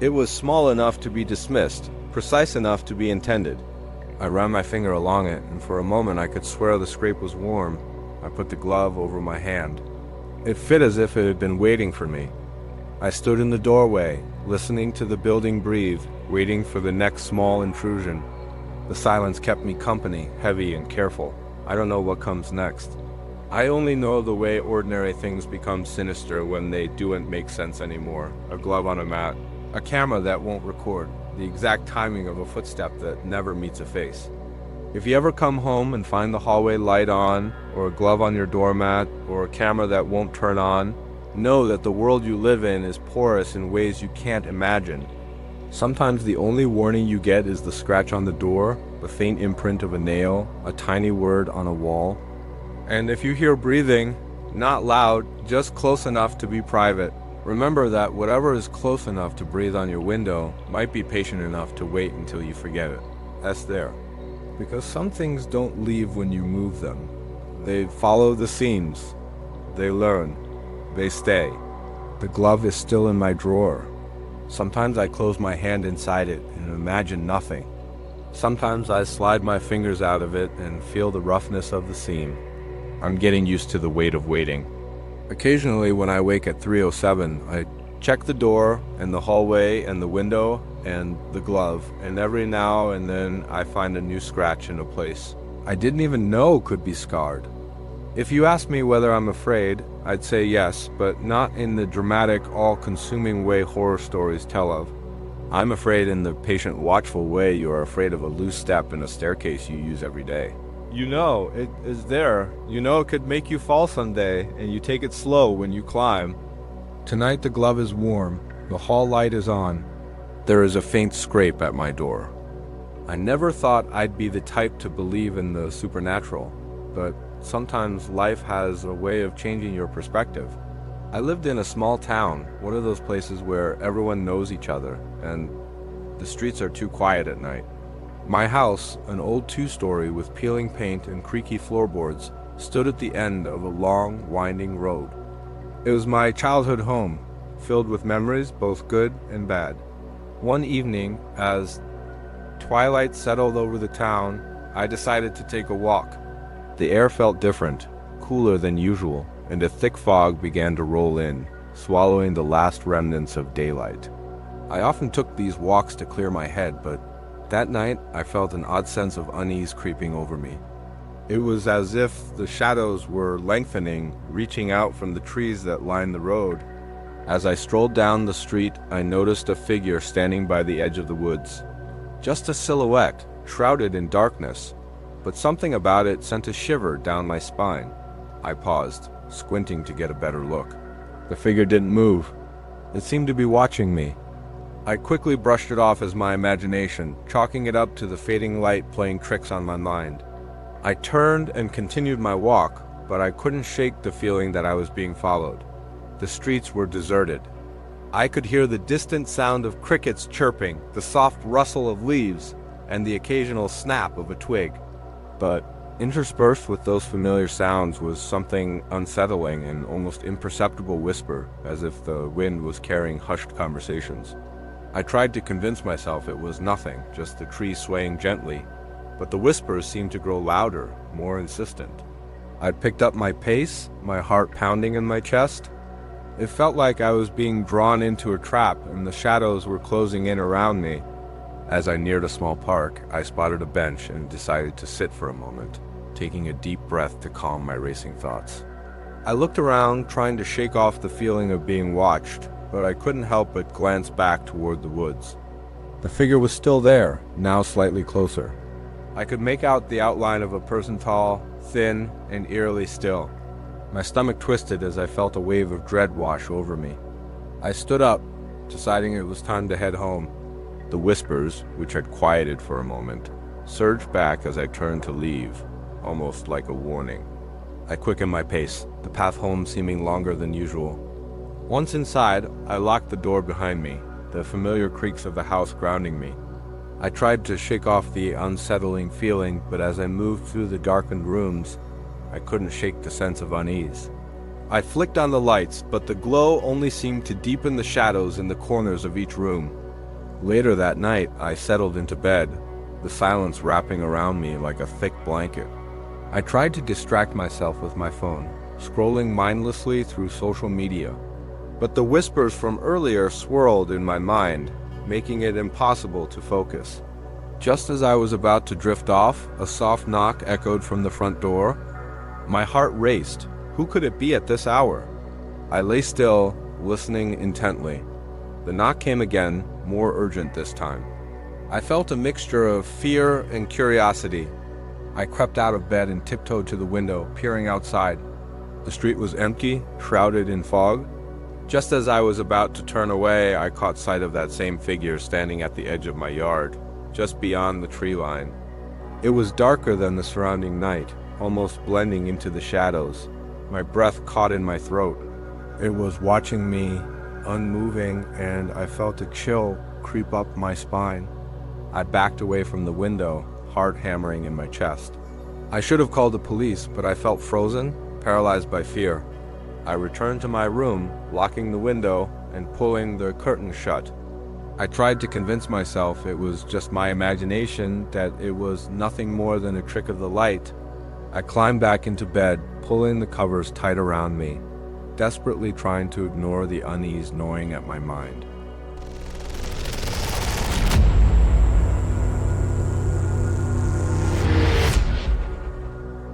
It was small enough to be dismissed, precise enough to be intended. I ran my finger along it, and for a moment I could swear the scrape was warm. I put the glove over my hand. It fit as if it had been waiting for me. I stood in the doorway, listening to the building breathe, waiting for the next small intrusion. The silence kept me company, heavy and careful. I don't know what comes next. I only know the way ordinary things become sinister when they don't make sense anymore. A glove on a mat, a camera that won't record, the exact timing of a footstep that never meets a face. If you ever come home and find the hallway light on, or a glove on your doormat, or a camera that won't turn on, know that the world you live in is porous in ways you can't imagine. Sometimes the only warning you get is the scratch on the door, the faint imprint of a nail, a tiny word on a wall. And if you hear breathing, not loud, just close enough to be private, remember that whatever is close enough to breathe on your window might be patient enough to wait until you forget it. That's there. Because some things don't leave when you move them. They follow the seams. They learn. They stay. The glove is still in my drawer. Sometimes I close my hand inside it and imagine nothing. Sometimes I slide my fingers out of it and feel the roughness of the seam. I'm getting used to the weight of waiting. Occasionally when I wake at 3:07, I check the door and the hallway and the window and the glove, and every now and then I find a new scratch in a place I didn't even know could be scarred. If you ask me whether I'm afraid, I'd say yes, but not in the dramatic, all-consuming way horror stories tell of. I'm afraid in the patient, watchful way you are afraid of a loose step in a staircase you use every day. You know it is there. You know it could make you fall someday, and you take it slow when you climb. Tonight the glove is warm. The hall light is on. There is a faint scrape at my door. I never thought I'd be the type to believe in the supernatural, but sometimes life has a way of changing your perspective. I lived in a small town, one of those places where everyone knows each other, and the streets are too quiet at night. My house, an old two-story with peeling paint and creaky floorboards, stood at the end of a long, winding road. It was my childhood home, filled with memories, both good and bad. One evening, as twilight settled over the town, I decided to take a walk. The air felt different, cooler than usual, and a thick fog began to roll in, swallowing the last remnants of daylight. I often took these walks to clear my head, but that night I felt an odd sense of unease creeping over me. It was as if the shadows were lengthening, reaching out from the trees that lined the road. As I strolled down the street, I noticed a figure standing by the edge of the woods. Just a silhouette, shrouded in darkness, but something about it sent a shiver down my spine. I paused, squinting to get a better look. The figure didn't move. It seemed to be watching me. I quickly brushed it off as my imagination, chalking it up to the fading light playing tricks on my mind. I turned and continued my walk, but I couldn't shake the feeling that I was being followed. The streets were deserted. I could hear the distant sound of crickets chirping, the soft rustle of leaves, and the occasional snap of a twig. But interspersed with those familiar sounds was something unsettling, an almost imperceptible whisper, as if the wind was carrying hushed conversations. I tried to convince myself it was nothing, just the tree swaying gently, but the whispers seemed to grow louder, more insistent. I'd picked up my pace, my heart pounding in my chest. It felt like I was being drawn into a trap, and the shadows were closing in around me. As I neared a small park, I spotted a bench and decided to sit for a moment, taking a deep breath to calm my racing thoughts. I looked around, trying to shake off the feeling of being watched, but I couldn't help but glance back toward the woods. The figure was still there, now slightly closer. I could make out the outline of a person tall, thin, and eerily still. My stomach twisted as I felt a wave of dread wash over me. I stood up, deciding it was time to head home. The whispers, which had quieted for a moment, surged back as I turned to leave, almost like a warning. I quickened my pace, the path home seeming longer than usual. Once inside, I locked the door behind me, the familiar creaks of the house grounding me. I tried to shake off the unsettling feeling, but as I moved through the darkened rooms, I couldn't shake the sense of unease. I flicked on the lights, but the glow only seemed to deepen the shadows in the corners of each room. Later that night, I settled into bed, the silence wrapping around me like a thick blanket. I tried to distract myself with my phone, scrolling mindlessly through social media. But the whispers from earlier swirled in my mind, making it impossible to focus. Just as I was about to drift off, a soft knock echoed from the front door. My heart raced. Who could it be at this hour? I lay still, listening intently. The knock came again, more urgent this time. I felt a mixture of fear and curiosity. I crept out of bed and tiptoed to the window, peering outside. The street was empty, shrouded in fog. Just as I was about to turn away, I caught sight of that same figure standing at the edge of my yard, just beyond the tree line. It was darker than the surrounding night, almost blending into the shadows. My breath caught in my throat. It was watching me, unmoving, and I felt a chill creep up my spine. I backed away from the window, heart hammering in my chest. I should have called the police, but I felt frozen, paralyzed by fear. I returned to my room, locking the window and pulling the curtain shut. I tried to convince myself it was just my imagination, that it was nothing more than a trick of the light. I climbed back into bed, pulling the covers tight around me, desperately trying to ignore the unease gnawing at my mind.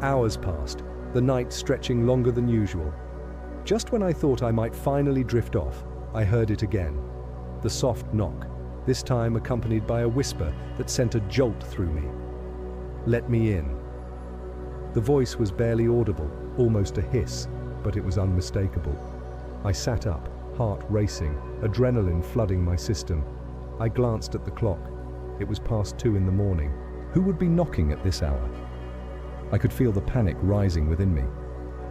Hours passed, the night stretching longer than usual. Just when I thought I might finally drift off, I heard it again. The soft knock, this time accompanied by a whisper that sent a jolt through me. "Let me in." The voice was barely audible, almost a hiss, but it was unmistakable. I sat up, heart racing, adrenaline flooding my system. I glanced at the clock. It was past 2 in the morning. Who would be knocking at this hour? I could feel the panic rising within me.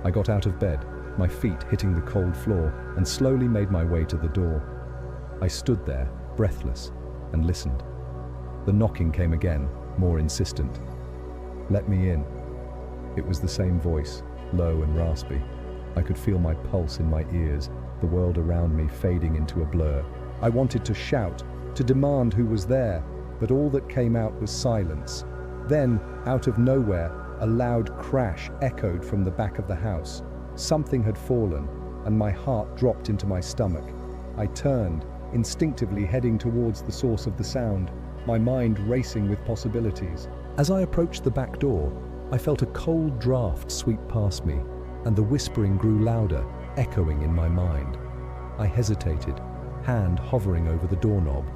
I got out of bed, my feet hitting the cold floor, and slowly made my way to the door. I stood there, breathless, and listened. The knocking came again, more insistent. "Let me in." It was the same voice, low and raspy. I could feel my pulse in my ears, the world around me fading into a blur. I wanted to shout, to demand who was there, but all that came out was silence. Then, out of nowhere, a loud crash echoed from the back of the house. Something had fallen, and my heart dropped into my stomach. I turned, instinctively heading towards the source of the sound, my mind racing with possibilities. As I approached the back door, I felt a cold draft sweep past me, and the whispering grew louder, echoing in my mind. I hesitated, hand hovering over the doorknob,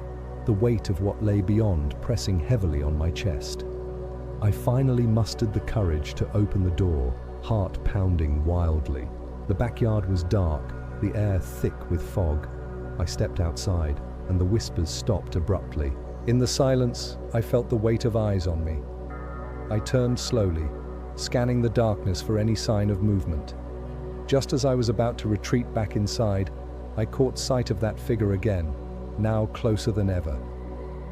the weight of what lay beyond pressing heavily on my chest. I finally mustered the courage to open the door, heart pounding wildly. The backyard was dark, the air thick with fog. I stepped outside, and the whispers stopped abruptly. In the silence, I felt the weight of eyes on me. I turned slowly, scanning the darkness for any sign of movement. Just as I was about to retreat back inside, I caught sight of that figure again, now closer than ever.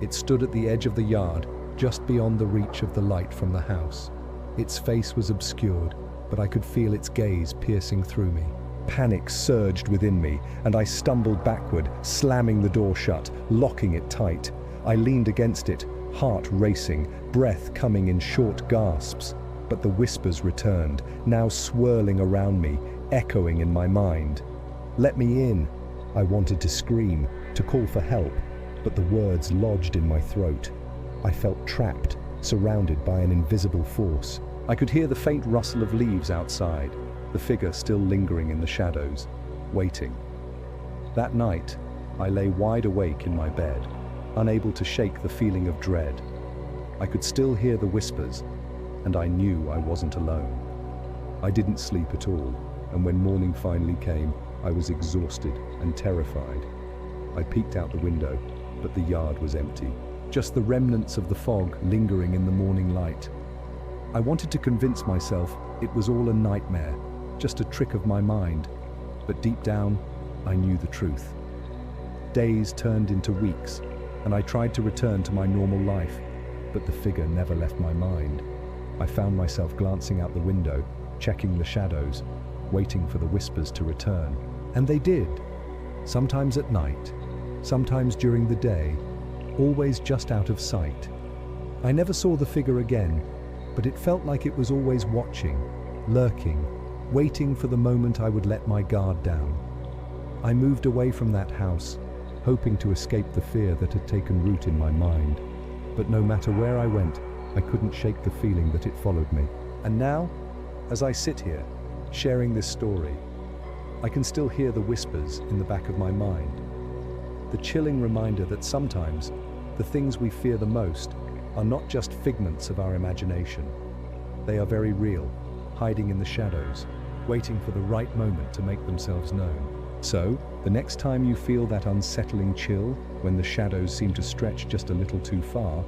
It stood at the edge of the yard, just beyond the reach of the light from the house. Its face was obscured, but I could feel its gaze piercing through me. Panic surged within me, and I stumbled backward, slamming the door shut, locking it tight. I leaned against it, heart racing, breath coming in short gasps. But the whispers returned, now swirling around me, echoing in my mind. "Let me in." I wanted to scream, to call for help, but the words lodged in my throat. I felt trapped, surrounded by an invisible force. I could hear the faint rustle of leaves outside, the figure still lingering in the shadows, waiting. That night, I lay wide awake in my bed, unable to shake the feeling of dread. I could still hear the whispers, and I knew I wasn't alone. I didn't sleep at all, and when morning finally came, I was exhausted and terrified. I peeked out the window, but the yard was empty, just the remnants of the fog lingering in the morning light. I wanted to convince myself it was all a nightmare, just a trick of my mind, but deep down, I knew the truth. Days turned into weeks, and I tried to return to my normal life, but the figure never left my mind. I found myself glancing out the window, checking the shadows, waiting for the whispers to return. And they did. Sometimes at night, sometimes during the day, always just out of sight. I never saw the figure again, but it felt like it was always watching, lurking, waiting for the moment I would let my guard down. I moved away from that house, hoping to escape the fear that had taken root in my mind. But no matter where I went, I couldn't shake the feeling that it followed me. And now, as I sit here, sharing this story, I can still hear the whispers in the back of my mind. The chilling reminder that sometimes the things we fear the most are not just figments of our imagination. They are very real, hiding in the shadows, waiting for the right moment to make themselves known. So, the next time you feel that unsettling chill, when the shadows seem to stretch just a little too far,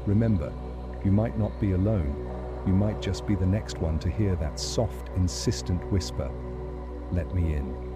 remember, you might not be alone. You might just be the next one to hear that soft, insistent whisper, "Let me in."